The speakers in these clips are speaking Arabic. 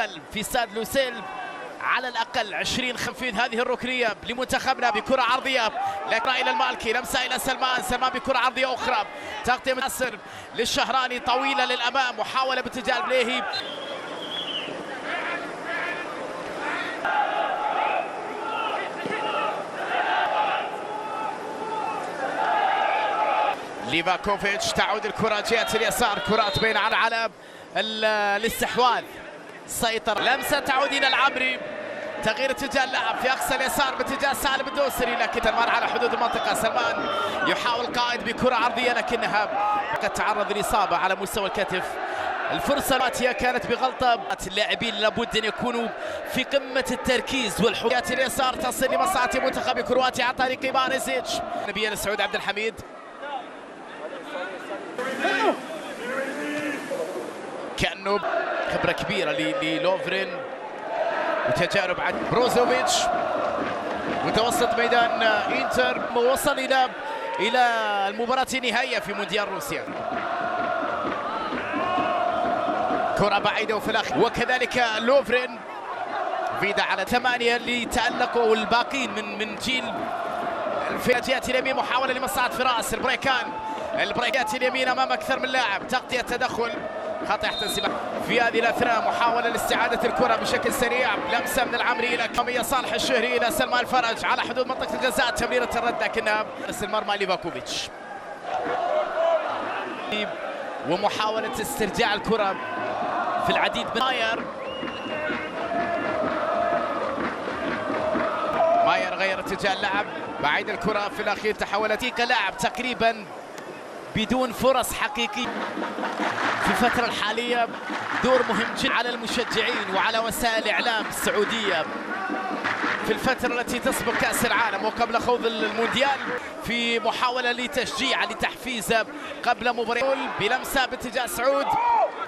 الأقل في استاد لوسيل على الأقل 20 خنفيذ هذه الركنية لمنتخبنا بكرة عرضية لكن إلى المالكي، لمسة إلى سلمان بكرة عرضية أخرى، تغطية من ناصر للشهراني طويلة للأمام، محاولة باتجاه البليهي. ليفاكوفيتش تعود الكرة جهة اليسار، كرات بين على الاستحواذ، سيطرة، لمسة تعود إلى العمري، تغيير اتجاه اللعب في أقصى اليسار باتجاه سالم الدوسري، لكن سلمان على حدود المنطقة. سلمان يحاول قائد بكرة عرضية لكنها قد تعرض للإصابة على مستوى الكتف. الفرصة الآتية كانت بغلطة، اللاعبين لابد أن يكونوا في قمة التركيز والحضور. جهة اليسار تصل لمصلحة منتخب كرواتيا عن طريق باريزيتش. نبيل سعود عبد الحميد كأنه خبرة كبيرة للوفرين وتجارب عن بروزوفيتش متوسط ميدان انتر، وصل إلى المباراة النهائية في مونديال روسيا. كرة بعيدة وفي الأخير، وكذلك لوفرين فيدا على 8 اللي تألقوا والباقين من جيل في جهة اليمين. محاولة لمصلحة فراس، البريكات اليمين أمام أكثر من لاعب، تغطية تدخل خطأ يحتسب في هذه الأثناء. محاولة لاستعادة الكرة بشكل سريع، لمسة من العمري إلى كامية صالح الشهري إلى سلمان الفرج على حدود منطقة الجزاء، تمريرة الرد لكنها رأس المرمى ليفاكوفيتش، ومحاولة استرجاع الكرة في العديد من ماير غير اتجاه اللعب، بعيد الكرة في الأخير تحولت كلاعب تقريبا بدون فرص حقيقية في الفترة الحالية. دور مهم جدا على المشجعين وعلى وسائل الإعلام السعودية في الفترة التي تسبق كأس العالم وقبل خوض المونديال، في محاولة لتشجيع لتحفيز قبل مباراة. بلمسة باتجاه سعود،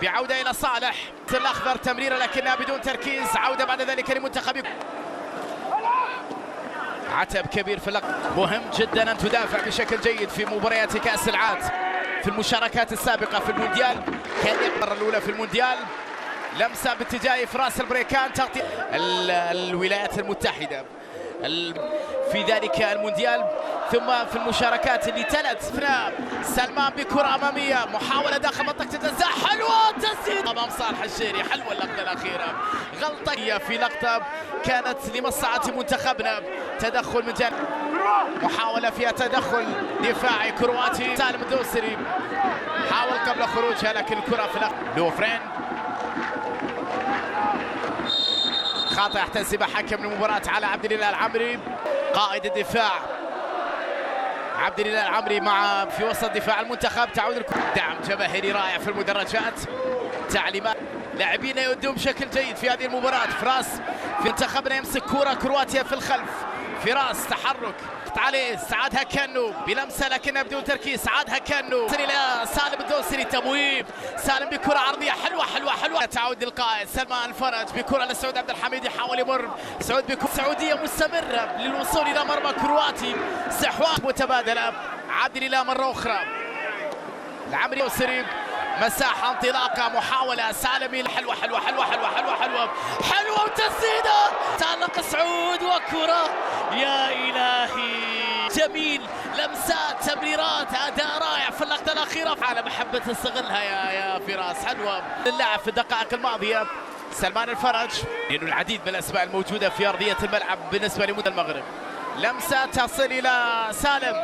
بعودة إلى صالح الأخضر، تمريرة لكنها بدون تركيز، عودة بعد ذلك لمنتخب. عتب كبير في اللقب، مهم جدا أن تدافع بشكل جيد في مباريات كأس العالم. في المشاركات السابقة في المونديال كان المرة الأولى في المونديال، لمسة باتجاه فراس البريكان، تغطية الولايات المتحدة في ذلك المونديال. ثم في المشاركات اللي تلت سلمان بكرة أمامية، محاولة داخل منطقة الجزاء، حلوة تسديد أمام صالح الشهري، حلوة اللقطة الأخيرة، غلطة في لقطة كانت لمصلحة منتخبنا، تدخل من جانب، محاولة فيها تدخل دفاعي كرواتي. سالم الدوسري حاول قبل خروجها لكن الكرة في لوفرين، خاطئ يحتسب حكم المباراة على عبد الاله العمري قائد الدفاع. عبد الاله العمري مع في وسط دفاع المنتخب، تعود الكرة، دعم جماهيري رائع في المدرجات، تعليمات لاعبين يؤدون بشكل جيد في هذه المباراة. فراس في منتخبنا يمسك كرة كرواتيا في الخلف، فراس تحرك عليه، سعادها كانو بلمسه لكنها بدون تركيز، سعادها كانو الى سالم الدوسري، تمويب سالم بكره عرضيه حلوه، تعود للقائد سلمان الفرج بكره لسعود عبد الحميد، يحاول يمر سعود بكره سعوديه مستمره للوصول الى مرمى كرواتي، استحواذ متبادله. عبد الاله مره اخرى، العمري الدوسري، مساحه انطلاقه، محاوله سالمي، حلوه وتسديده، تألق سعود وكره، يا الهي جميل، لمسات تمريرات، اداء رائع في اللقطه الاخيره، على محبه تستغلها يا فراس، حلوه للاعب في الدقائق الماضيه سلمان الفرج، لانه العديد من الاسماء الموجوده في ارضيه الملعب بالنسبه لمنتخب المغرب. لمسه تصل الى سالم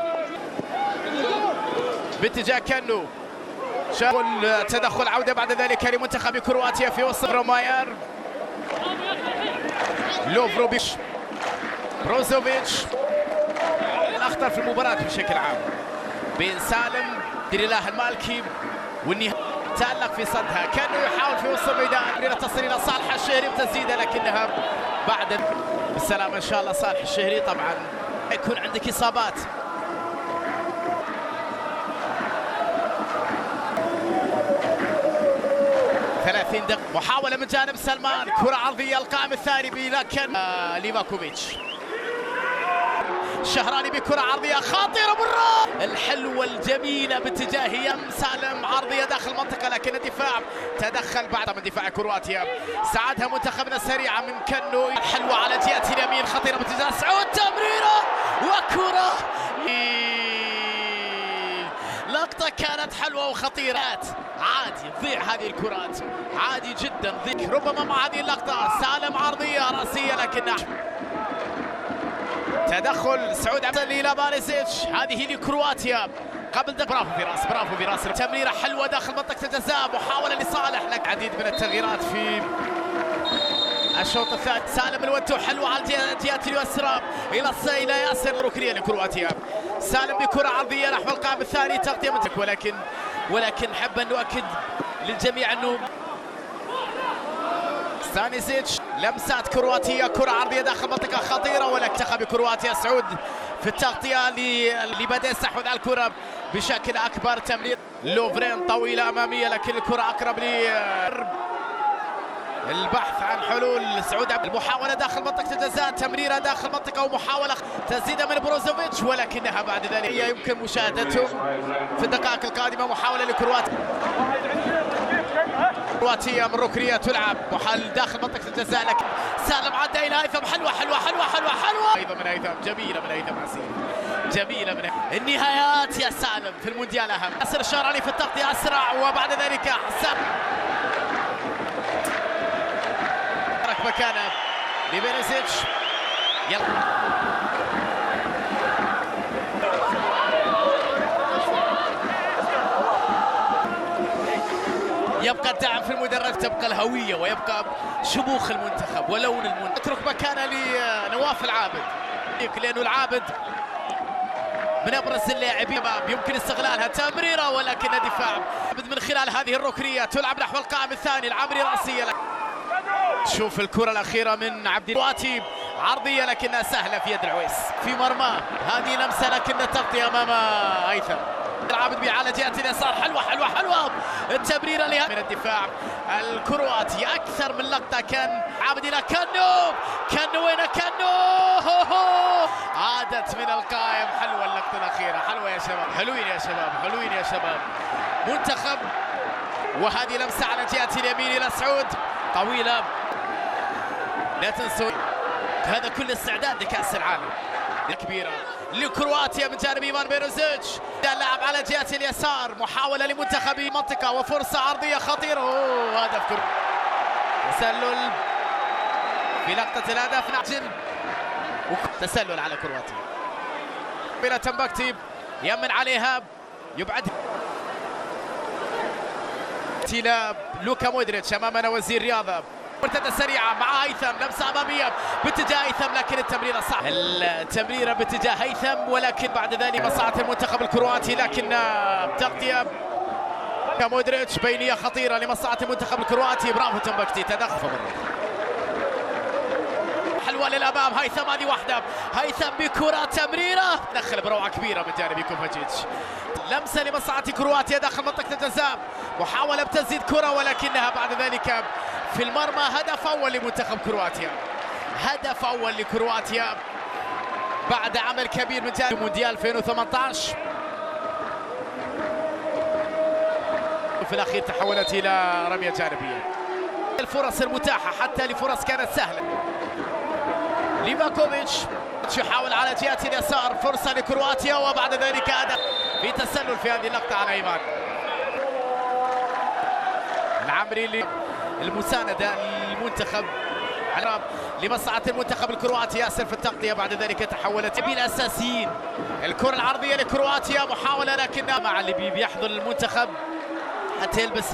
باتجاه كانو، شغل تدخل، عوده بعد ذلك لمنتخب كرواتيا في وسط ماير، لوفروفيتش، بروزوفيتش، الأخطر في المباراة بشكل عام بين سالم الاله المالكي، والنهاية تألق في صدها، كانه يحاول في وسط الميدان، تصل إلى صالح الشهري بتسديده لكنها بعد بالسلامة إن شاء الله. صالح الشهري طبعا يكون عندك إصابات. دقيقة. محاولة من جانب سلمان، كرة عرضية القائم الثاني لكن ليفاكوفيتش، الشهراني بكرة عرضية خطيرة بالراس الحلوة الجميلة باتجاه يم سالم، عرضية داخل المنطقة لكن الدفاع تدخل بعد من دفاع كرواتيا. ساعدها منتخبنا سريعة من كنو، الحلوة على جهة اليمين خطيرة باتجاه سعود، تمريرة وكرة. لقطة كانت حلوة وخطيرة، عادي تضيع هذه الكرات، عادي جدا تضيع. ربما مع هذه اللقطة سالم عرضية رأسية لكن تدخل سعود إلى باريسيتش. هذه لكرواتيا قبل برافو فراس، برافو فراس، تمريرة حلوة داخل منطقة الجزاء، محاولة لصالح لك. عديد من التغييرات في الشوط الثاني. سالم الوتو حلوة على الجهة اليسرى إلى ياسر، ركنية لكرواتيا. سالم بكرة عرضية نحو القائم الثاني، تغطية ولكن حب أن نؤكد للجميع أنه ستانيسيتش. لمسات كرواتية، كرة عرضية داخل منطقة خطيرة ولكن انتخب كرواتيا سعود في التغطية لبدء السحوذ على الكرة بشكل أكبر. تمرير لوفرين طويلة أمامية لكن الكرة أقرب البحث عن حلول. سعود المحاولة داخل منطقة الجزاء، تمريرة داخل منطقة ومحاولة تسديدة من بروزوفيتش ولكنها بعد ذلك يمكن مشاهدته في الدقائق القادمة. محاولة كرواتيا من ركنية تلعب محل داخل منطقة الجزاء لكن سالم عدى إلى هيثم، حلوة أيضا من هيثم، جميلة من هيثم عسير، جميلة من النهايات يا سالم في المونديال أهم. ياسر الشهراني في التغطية أسرع وبعد ذلك حسام مكانه لبيريسيتش. يلا يبقى الدعم في المدرج، تبقى الهوية ويبقى شموخ المنتخب ولون المنتخب. اترك مكانه لنواف العابد لأنه العابد من أبرز اللاعبين يمكن استغلالها. تمريرة ولكن دفاع من خلال هذه الركنية تلعب نحو القائم الثاني. العمري رأسية، شوف الكرة الأخيرة من عبد الواتي، عرضية لكنها سهلة في يد العويس في مرماه. هذه لمسة لكن التغطية أمام هيثم. العابد بي على جهة اليسار، حلوة التمريرة لها من الدفاع الكرواتي. أكثر من لقطة كان عابد إلى كنو وين كنو عادت من القائم. حلوة اللقطة الأخيرة، حلوة يا شباب، حلوين يا شباب منتخب. وهذه لمسة على جهة اليمين إلى سعود طويلة. لا تنسوا هذا كل استعداد لكأس العالم كبيرة لكرواتيا من جانب إيفان بيروزيتش. اللاعب على جهة اليسار، محاولة لمنتخب منطقة وفرصة عرضية خطيرة. هدف تسلل في لقطة الهدف، نعجل تسلل على كرواتيا. بلا تمبكتي يمن عليها يبعد إلى لوكا مودريتش أمامنا وزير الرياضة. مرتدة سريعة مع هيثم، لمسة أمامية باتجاه هيثم لكن التمريرة صح، التمريرة باتجاه هيثم ولكن بعد ذلك مصلحة المنتخب الكرواتي لكن تغطية مودريتش، بينية خطيرة لمصلحة المنتخب الكرواتي. برافو تمبكتي، تدخل حلوة للأمام. هيثم هذه واحدة، هيثم بكرة تمريرة دخل بروعة كبيرة من جانب كوفاجيتش. لمسة لمصلحة كرواتيا داخل منطقة الجزاء، محاولة بتسديد كرة ولكنها بعد ذلك في المرمى. هدف أول لمنتخب كرواتيا، هدف أول لكرواتيا بعد عمل كبير من جانب مونديال 2018. في الأخير تحولت إلى رمية جانبية. الفرص المتاحة حتى لفرص كانت سهلة. ليفاكوفيتش يحاول على جهة اليسار، فرصة لكرواتيا وبعد ذلك هدف في تسلل في هذه اللقطة على إيمان العمري. المساندة للمنتخب لمصلحة المنتخب الكرواتي. ياسر في التغطية بعد ذلك تحولت بالأساسيين. الكرة العرضية لكرواتيا، محاولة لكنها مع اللي بيحضر المنتخب حتى يلبس